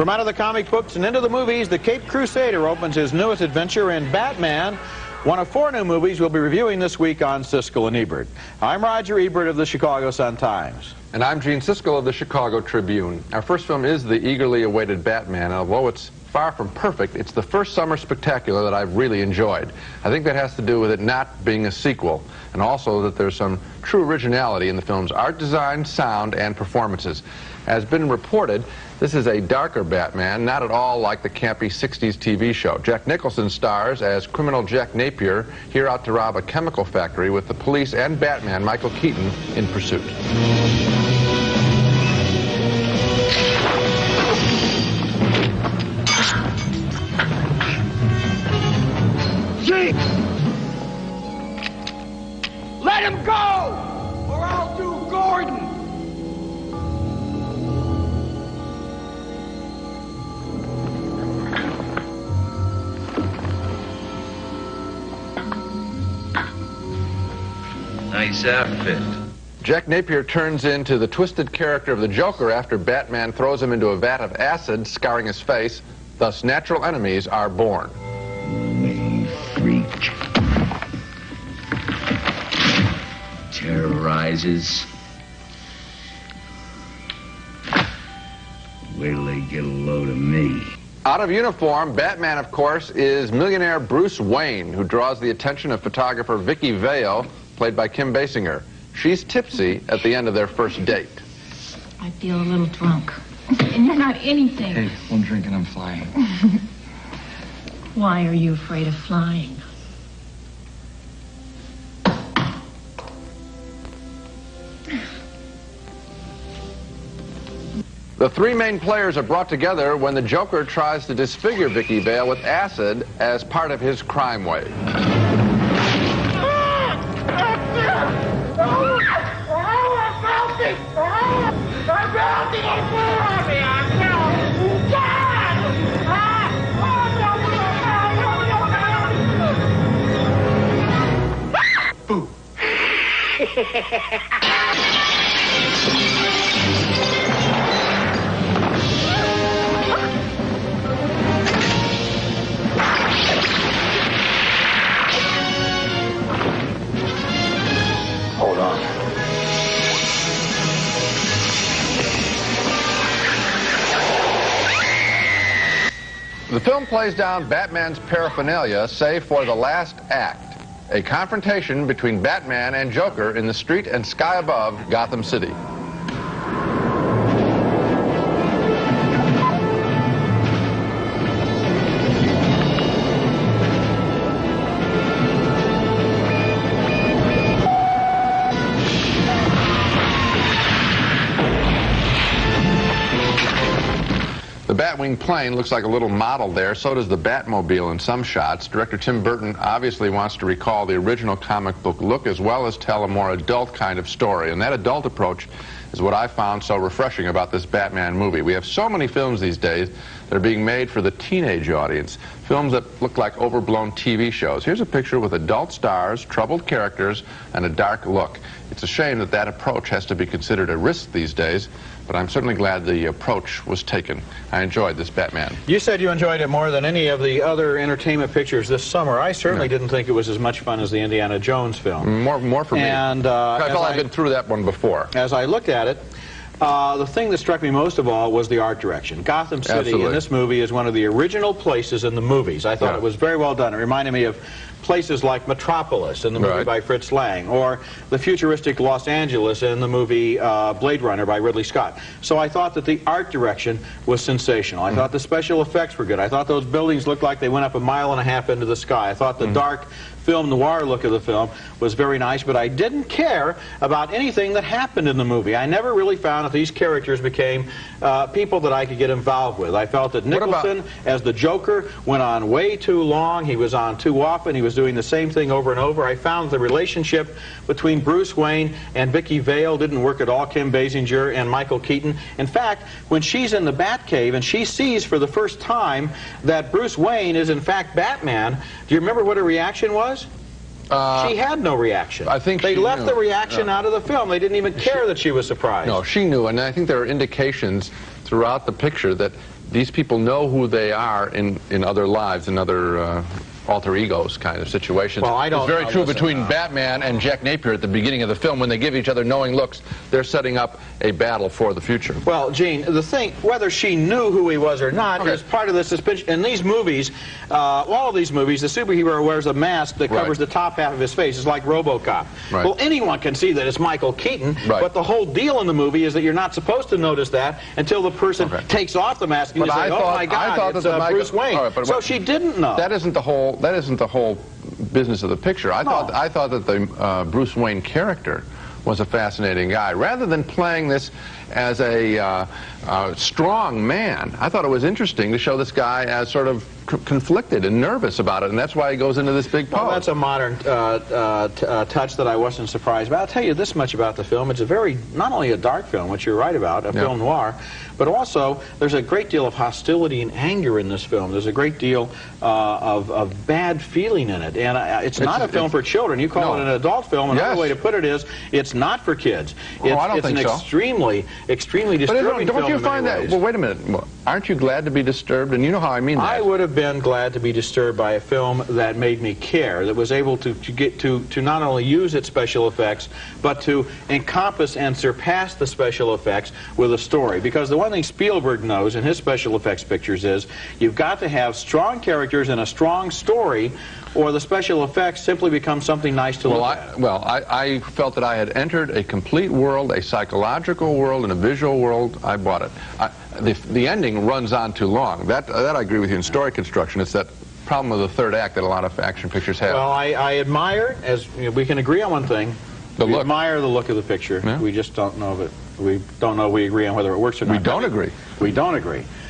From out of the comic books and into the movies, the Cape Crusader opens his newest adventure in Batman, one of 4 new movies we'll be reviewing this week on Siskel and Ebert. I'm Roger Ebert of the Chicago Sun-Times. And I'm Gene Siskel of the Chicago Tribune. Our first film is the eagerly awaited Batman. Although it's far from perfect, it's the first summer spectacular that I've really enjoyed. I think that has to do with it not being a sequel, and also that there's some true originality in the film's art design, sound, and performances. As been reported, this is a darker Batman, not at all like the campy 60s TV show. Jack Nicholson stars as criminal Jack Napier, here out to rob a chemical factory with the police and Batman, Michael Keaton, in pursuit. Zeke! Let him go! Or I'll do Gordon! Nice outfit. Jack Napier turns into the twisted character of the Joker after Batman throws him into a vat of acid, scarring his face. Thus, natural enemies are born. You freak. Terrorizes. Wait till they get a load of me. Out of uniform, Batman, of course, is millionaire Bruce Wayne, who draws the attention of photographer Vicki Vale, played by Kim Basinger. She's tipsy at the end of their first date. I feel a little drunk. And you're not anything. Hey, one drink and I'm flying. Why are you afraid of flying? The 3 main players are brought together when the Joker tries to disfigure Vicki Vale with acid as part of his crime wave. Hold on. The film plays down Batman's paraphernalia, save for the last act, a confrontation between Batman and Joker in the street and sky above Gotham City. The Batwing plane looks like a little model there. So does the Batmobile in some shots. Director Tim Burton obviously wants to recall the original comic book look as well as tell a more adult kind of story. And that adult approach is what I found so refreshing about this Batman movie. We have so many films these days that are being made for the teenage audience. Films that look like overblown TV shows. Here's a picture with adult stars, troubled characters, and a dark look. It's a shame that that approach has to be considered a risk these days, but I'm certainly glad the approach was taken. I enjoyed this Batman. You said you enjoyed it more than any of the other entertainment pictures this summer. I certainly didn't think it was as much fun as the Indiana Jones film. More for me. And I felt I've been through that one before. As I looked at it, the thing that struck me most of all was the art direction. Gotham City in this movie is one of the original places in the movies. I thought it was very well done. It reminded me of places like Metropolis in the movie by Fritz Lang, or the futuristic Los Angeles in the movie Blade Runner by Ridley Scott. So I thought that the art direction was sensational. I thought the special effects were good. I thought those buildings looked like they went up 1.5 miles into the sky. I thought the dark film noir look of the film was very nice, but I didn't care about anything that happened in the movie. I never really found that these characters became people that I could get involved with. I felt that Nicholson, as the Joker, went on way too long. He was on too often. He was doing the same thing over and over. I found the relationship between Bruce Wayne and Vicki Vale didn't work at all, Kim Basinger and Michael Keaton. In fact, when she's in the Batcave and she sees for the first time that Bruce Wayne is in fact Batman, do you remember what her reaction was? She had no reaction. I think they left knew. the reaction out of the film. They didn't even care that she was surprised. No, she knew, and I think there are indications throughout the picture that these people know who they are in other lives, in other alter egos kind of situations. Well, I don't. It's very true between Batman and Jack Napier at the beginning of the film. When they give each other knowing looks, they're setting up a battle for the future. Well, Gene, the thing, whether she knew who he was or not, is part of the suspension. In these movies, all of these movies, the superhero wears a mask that covers the top half of his face. It's like RoboCop. Right. Well, anyone can see that it's Michael Keaton, but the whole deal in the movie is that you're not supposed to notice that until the person takes off the mask and you say, "Oh my God, it's Bruce Wayne." So she didn't know. That isn't the whole business of the picture. I thought that the Bruce Wayne character was a fascinating guy. Rather than playing this as a strong man, I thought it was interesting to show this guy as sort of conflicted and nervous about it, and that's why he goes into this big pose. Well, that's a modern touch that I wasn't surprised about. I'll tell you this much about the film. It's a very, not only a dark film, which you're right about, a film noir, but also there's a great deal of hostility and anger in this film. There's a great deal of bad feeling in it, and it's not a film for children. You call it an adult film. Another way to put it is, it's not for kids. It's an extremely disturbing film. Don't you find that? Well, wait a minute. Aren't you glad to be disturbed? And you know how I mean that. I would have been glad to be disturbed by a film that made me care, that was able to get to not only use its special effects, but to encompass and surpass the special effects with a story. Because the one thing Spielberg knows in his special effects pictures is you've got to have strong characters and a strong story, or the special effects simply become something nice to look at. Well, I felt that I had entered a complete world, a psychological world, and a visual world. I bought it. The ending runs on too long. That I agree with you in story construction. It's that problem of the third act that a lot of action pictures have. Well, I admire, as you know, we can agree on one thing. We admire the look of the picture. Yeah. We just don't know if we agree on whether it works or not. We don't agree. We don't agree.